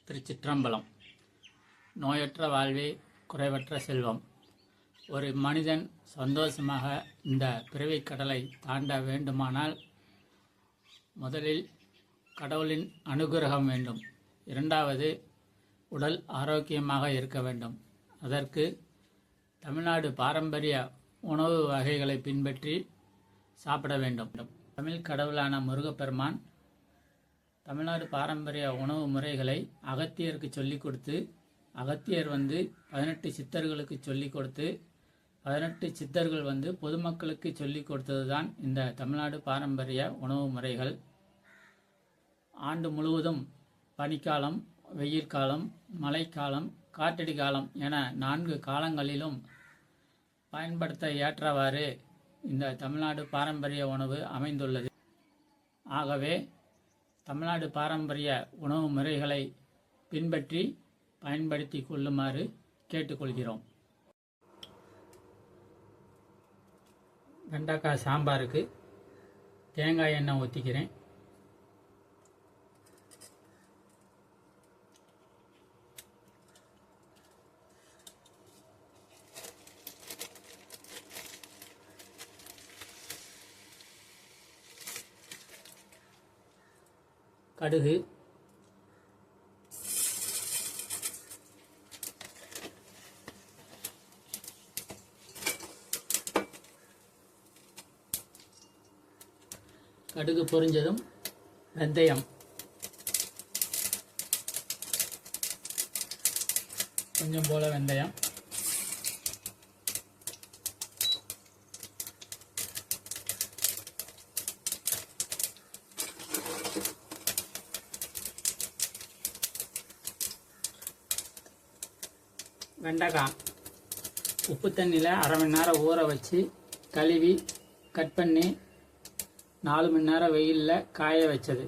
திருச்சிற்றம்பலம். நோயற்ற வாழ்வே குறைவற்ற செல்வம். ஒரு மனிதன் சந்தோஷமாக இந்த பிறவிக் கடலை தாண்ட வேண்டுமானால் முதலில் கடவுளின் அனுகிரகம் வேண்டும். இரண்டாவது, உடல் ஆரோக்கியமாக இருக்க வேண்டும். அதற்கு தமிழ்நாடு பாரம்பரிய உணவு வகைகளை பின்பற்றி சாப்பிட வேண்டும். தமிழ் கடவுளான முருகப்பெருமான் தமிழ்நாடு பாரம்பரிய உணவு முறைகளை அகத்தியருக்கு சொல்லிக் கொடுத்து, அகத்தியர் 18 சித்தர்களுக்கு சொல்லிக் கொடுத்து, 18 சித்தர்கள் பொதுமக்களுக்கு சொல்லிக் கொடுத்தது தான் இந்த தமிழ்நாடு பாரம்பரிய உணவு முறைகள். ஆண்டு முழுவதும் பனிக்காலம், வெயில் காலம், மழைக்காலம், காற்றடி காலம் என 4 காலங்களிலும் பயன்படுத்த ஏற்றவாறு இந்த தமிழ்நாடு பாரம்பரிய உணவு அமைந்துள்ளது. ஆகவே தமிழ்நாடு பாரம்பரிய உணவு முறைகளை பின்பற்றி பயன்படுத்தி கொள்ளுமாறு கேட்டுக்கொள்கிறோம். வெண்டைக்காய் சாம்பாருக்கு தேங்காய் எண்ணெய் ஊற்றிக்கிறேன். கடுகு, கடுகு பொரிஞ்சதும் வெந்தயம், கொஞ்சம் போல வெந்தயம், வெண்டைக்காய் உப்பு தண்ணியில் அரை மணி நேரம் ஊற வச்சு கழுவி கட் பண்ணி 4 மணி நேரம் வெயிலில் காய வச்சது.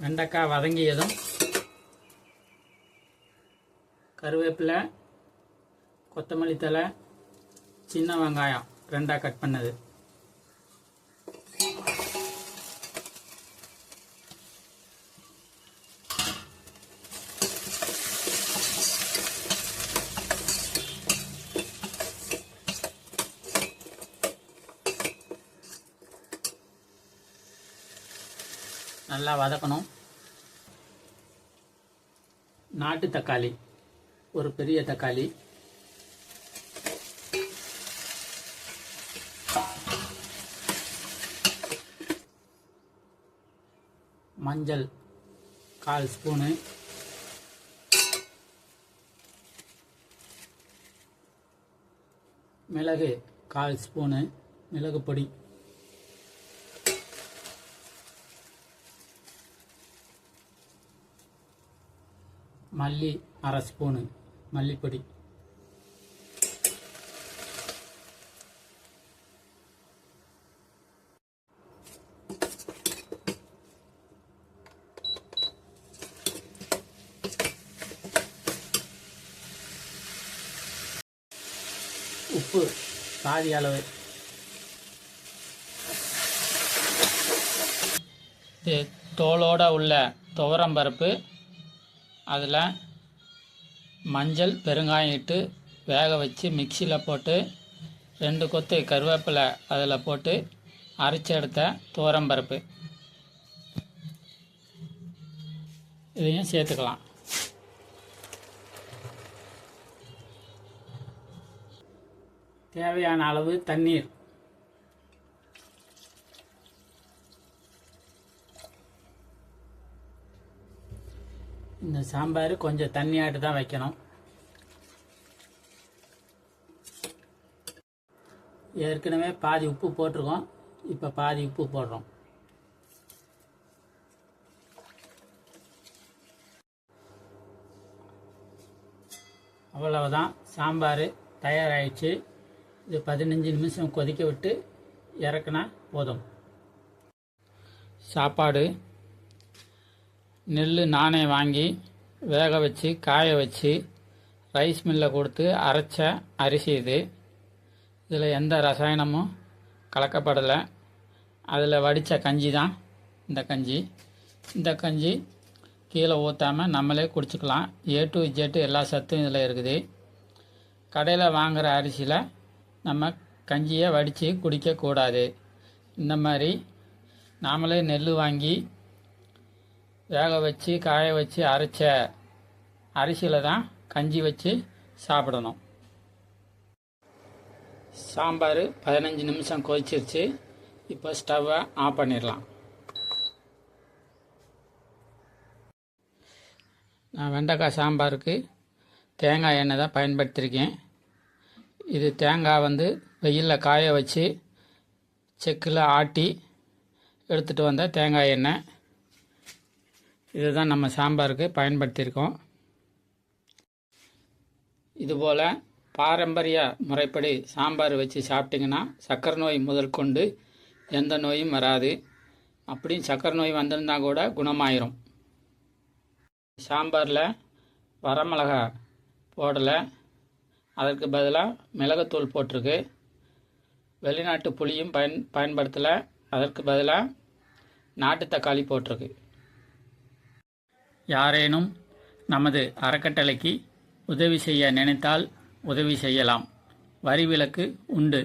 வெண்டைக்காய் வதங்கியதும் கருவேப்பிலை, கொத்தமல்லி தழை, சின்ன வெங்காயம் 2 கட் பண்ணது, நல்லா வதக்கணும். நாட்டு தக்காளி ஒரு பெரிய தக்காளி, மஞ்சள் 1/4 ஸ்பூனு, மிளகு 1/4 ஸ்பூனு மிளகு பொடி, மல்லி 1/2 ஸ்பூனு மல்லிப்பொடி, உப்பு பாதி அளவு. தோலோட உள்ள துவரம்பருப்பு, அதில் மஞ்சள் பெருங்காயம் இட்டு வேக வச்சு மிக்சியில் போட்டு 2 கொத்து கருவேப்பிலை அதில் போட்டு அரைச்சி எடுத்த துவரம்பருப்பு இதையும் சேர்த்துக்கலாம். தேவையான அளவு தண்ணீர். இந்த சாம்பார் கொஞ்சம் தண்ணியாட்டு தான் வைக்கணும். ஏற்கனவே பாதி உப்பு போட்டிருக்கோம், இப்போ பாதி உப்பு போடுறோம். அவ்வளவுதான், சாம்பார் தயாராகிடுச்சு. இது 15 நிமிஷம் கொதிக்க விட்டு இறக்குனா போதும். சாப்பாடு நெல் நானே வாங்கி வேக வச்சு காய வச்சு ரைஸ் மில்லில் கொடுத்து அரைச்ச அரிசி இது. இதில் எந்த ரசாயனமும் கலக்கப்படலை. அதில் வடித்த கஞ்சி தான் இந்த கஞ்சி. இந்த கஞ்சி கீழே ஊற்றாமல் நம்மளே குடிச்சிக்கலாம். A to Z எல்லா சத்தும் இதில் இருக்குது. கடையில் வாங்குகிற அரிசியில் நம்ம கஞ்சியை வடித்து குடிக்கக்கூடாது. இந்த மாதிரி நாமளே நெல் வாங்கி வேக வச்சு காய வச்சு அரைச்ச அரிசியில் தான் கஞ்சி வச்சு சாப்பிடணும். சாம்பார் 15 நிமிஷம் கொதிச்சிருச்சு. இப்போ ஸ்டவ்வை ஆஃப் பண்ணிடலாம். நான் வெண்டைக்காய் சாம்பாருக்கு தேங்காய் எண்ணெய் தான் பயன்படுத்தியிருக்கேன். இது தேங்காய் வெயிலில் காய வச்சு செக்கில் ஆட்டி எடுத்துகிட்டு வந்த தேங்காய் எண்ணெய். இதுதான் நம்ம சாம்பாருக்கு பயன்படுத்தியிருக்கோம். இதுபோல் பாரம்பரிய முறைப்படி சாம்பார் வச்சு சாப்பிட்டிங்கன்னா சர்க்கரை நோய் முதல் கொண்டு எந்த நோயும் வராது. அப்படியும் சர்க்கரை நோய் வந்திருந்தால் கூட குணமாயிரும். சாம்பாரில் வரமிளகா போடலை, அதற்கு பதிலாக மிளகுத்தூள் போட்டிருக்கு. வெளிநாட்டு புளியும் பயன்படுத்தலை, அதற்கு பதிலாக நாட்டு தக்காளி போட்டிருக்கு. யாரேனும் நமது அறக்கட்டளைக்கு உதவி செய்ய நினைத்தால் உதவி செய்யலாம். வரி விலக்கு உண்டு.